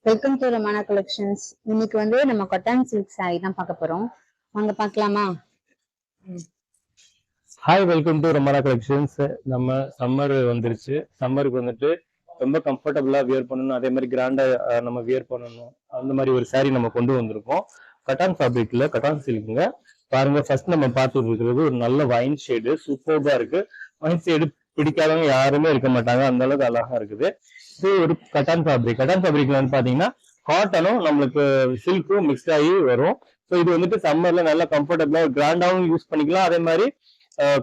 Welcome to Ramana collections. இன்னைக்கு வந்து நம்ம கொட்டான் சில்க் சாரி தான் பார்க்க போறோம். வாங்க பார்க்கலாமா? Hi, welcome to Ramana collections. நம்ம சம்மர் வந்துருச்சு. சம்மருக்கு வந்துட்டு ரொம்ப கம்ஃபர்டபுளா வியர் பண்ணணும், அதே மாதிரி கிராண்டா நம்ம வியர் பண்ணணும், அந்த மாதிரி ஒரு சாரி நம்ம கொண்டு வந்திருக்கோம். கட்டான் ஃபேப்ரிக்ல கட்டான் சில்க்குங்க. பாருங்க, ஃபர்ஸ்ட் நம்ம பார்த்துட்டு இருக்கிறது ஒரு நல்ல வைன் ஷேடு, சூப்பர்பா இருக்கு. வைன் ஷேடு பிடிக்காதவங்க யாருமே இருக்க மாட்டாங்க, அந்த அளவுக்கு அழகா இருக்குது. இது ஒரு கட்டான் ஃபேப்ரிக். கட்டான் ஃபேப்ரிக்ல வந்து பாத்தீங்கன்னா காட்டனும் நம்மளுக்கு சில்க்கும் மிக்ஸ் ஆகி வரும். ஸோ இது வந்துட்டு சம்மர்ல நல்லா கம்ஃபர்டபுளா கிராண்டாவும் யூஸ் பண்ணிக்கலாம், அதே மாதிரி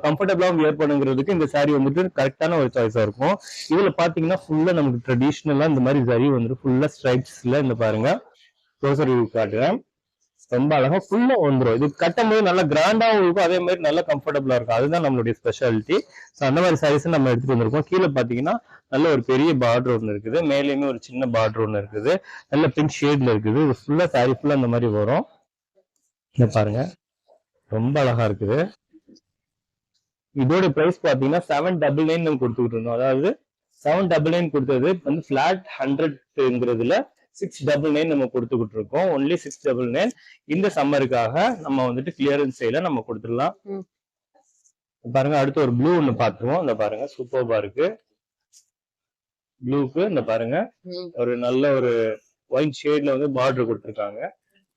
கம்ஃபர்டபுளாகவும் வியர் பண்ணுங்கிறதுக்கு இந்த சாரி வந்துட்டு கரெக்டான ஒரு சாய்ஸா இருக்கும். இதுல பாத்தீங்கன்னா ஃபுல்லா நமக்கு ட்ரெடிஷ்னலா இந்த மாதிரி சாரி வந்துட்டு ஃபுல்லா ஸ்ட்ரைப்ஸ்ல இந்த பாருங்க க்ளோசர் வியூ காட்டுறேன். ரொம்ப அழகா ஃபுல்லா வந்துடும். இது கட்டும் போது நல்லா கிராண்டாவும் இருக்கும், அதே மாதிரி நல்லா கம்ஃபர்டபுளா இருக்கும். அதுதான் நம்மளுடைய ஸ்பெஷாலிட்டி. ஸோ அந்த மாதிரி சாரீஸ் நம்ம எடுத்துட்டு வந்திருக்கோம். கீழே பாத்தீங்கன்னா நல்ல ஒரு பெரிய பார்டர் ஒன்று இருக்குது, மேலேயுமே ஒரு சின்ன பார்டர் ஒன்று இருக்குது, நல்ல பிங்க் ஷேட்ல இருக்குது. இது ஃபுல்லா சாரி ஃபுல்லா அந்த மாதிரி வரும். இந்த பாருங்க, ரொம்ப அழகா இருக்குது. இதோட பிரைஸ் பாத்தீங்கன்னா 799 நம்ம கொடுத்துக்கிட்டு இருந்தோம். அதாவது 799 கொடுத்தது வந்து பிளாட் 100ங்கிறதுல 699 நம்ம கொடுத்துக்கிட்டு இருக்கோம். ஒன்லி 699 இந்த சம்மருக்காக நம்ம வந்துட்டு கிளியரன்ஸ் சேல நம்ம கொடுத்துடலாம். பாருங்க, அடுத்து ஒரு ப்ளூ ஒண்ணு பாத்துருவோம். இந்த பாருங்க, சூப்பர்பா இருக்கு. ப்ளூக்கு இந்த பாருங்க ஒரு நல்ல ஒரு ஒயிட் ஷேட்ல வந்து பார்டர் கொடுத்துருக்காங்க.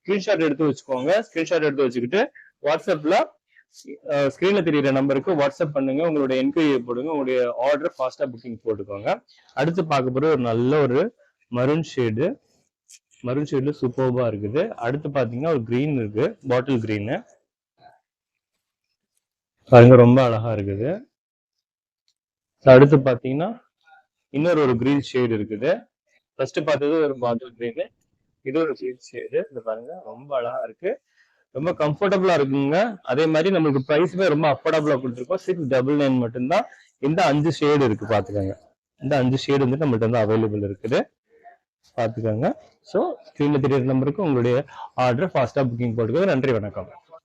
ஸ்கிரீன்ஷாட் எடுத்து வச்சுக்கோங்க. ஸ்கிரீன்ஷாட் எடுத்து வச்சுக்கிட்டு வாட்ஸ்அப்ல ஸ்கிரீன்ல தெரியுற நம்பருக்கு வாட்ஸ்அப் பண்ணுங்க, உங்களுடைய என்கொயரி போடுங்க, உங்களுடைய ஆர்டர் ஃபாஸ்டா புக்கிங் போட்டுக்கோங்க. அடுத்து பார்க்க போற ஒரு நல்ல ஒரு மரூன் ஷேடு, மரூன் ஷேட்ல சூப்பர்பா இருக்குது. அடுத்து பாத்தீங்கன்னா ஒரு கிரீன் இருக்கு, பாட்டில் கிரீன் பாருங்க, ரொம்ப அழகா இருக்குது. அடுத்து பாத்தீங்கன்னா இன்னொரு ஒரு கிரீன் ஷேடு இருக்குது. ஃபர்ஸ்ட் பார்த்தது ஒரு பாட்டில் கிரீன், இது ஒரு கிரீன் ஷேடு. இது பாருங்க, ரொம்ப அழகா இருக்கு, ரொம்ப கம்ஃபர்டபுளா இருக்குங்க. அதே மாதிரி நம்மளுக்கு பிரைஸுமே ரொம்ப அஃபோர்டபுளா கொடுத்துருக்கோம். 699 மட்டும்தான். இந்த 5 ஷேடு இருக்கு, பாத்துக்கோங்க. இந்த 5 ஷேடு வந்துட்டு நம்மள்ட்ட வந்து அவைலபிள் இருக்குது, பாத்துக்கோங்க. ஸோ ஸ்கிரீன்ல தெரியுற நம்பருக்கு உங்களுடைய ஆர்டர் ஃபாஸ்டா புக்கிங் போட்டுக்கோங்க. நன்றி, வணக்கம்.